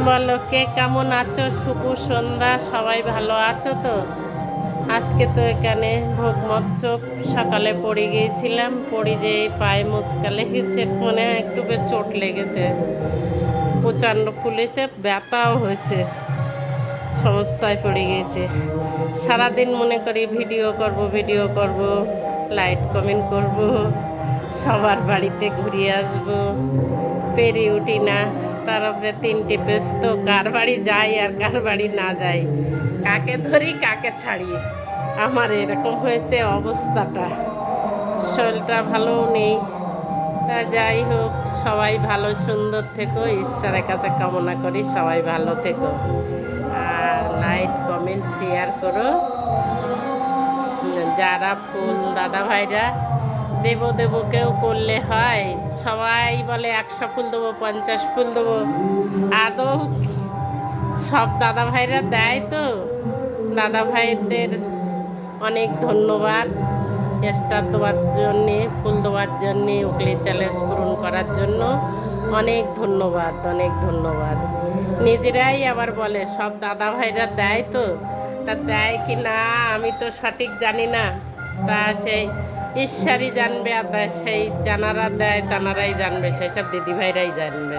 বলো কে কেমন আছো? শুভ সন্ধ্যা। সবাই ভালো আছো তো? আজকে তো এখানে ভোগ মচ্ছব সকালে পড়ে গিয়েছিলাম, পড়ে যেয়ে পায়ে মুচকা লেগেছে, মনে হয় একটু চোট লেগেছে, প্রচণ্ড ফুলেছে, ব্যথাও হয়েছে, সমস্যায় পড়ে গিয়েছে। সারাদিন মনে করি ভিডিও করব ভিডিও করব, লাইক কমেন্ট করব, সবার বাড়িতে ঘুরিয়ে আসবো, পেরে উঠি না। তারপরে 3টে পেজ তো কার বাড়ি যাই আর কার বাড়ি না যাই, কাকে ধরি কাকে ছাড়ি, আমার এরকম হয়েছে অবস্থাটা। শরীরটা ভালোও নেই। তা যাই হোক, সবাই ভালো সুন্দর থেকো, ঈশ্বরের কাছে কামনা করি সবাই ভালো থেকো। আর লাইক কমেন্ট শেয়ার করো। যারা ফুল দাদা ভাইরা দেবো দেবো কেউ করলে হয়, সবাই বলে 100 ফুল দেবো, 50 ফুল দেবো, আদৌ সব দাদা ভাইরা দেয় তো? দাদা ভাইদের অনেক ধন্যবাদ, স্টার দেওয়ার জন্যে, ফুল দেওয়ার জন্যে, উকলি চ্যালেঞ্জ পূরণ করার জন্য অনেক ধন্যবাদ, অনেক ধন্যবাদ। নিজেরাই আবার বলে সব দাদা ভাইরা দেয় তো, তা দেয় কি না আমি তো সঠিক জানি না। তা সেই ঈশ্বরই জানবে, আর সেই জানারা দেয় তানারাই জানবে, সেসব দিদিভাইরাই জানবে।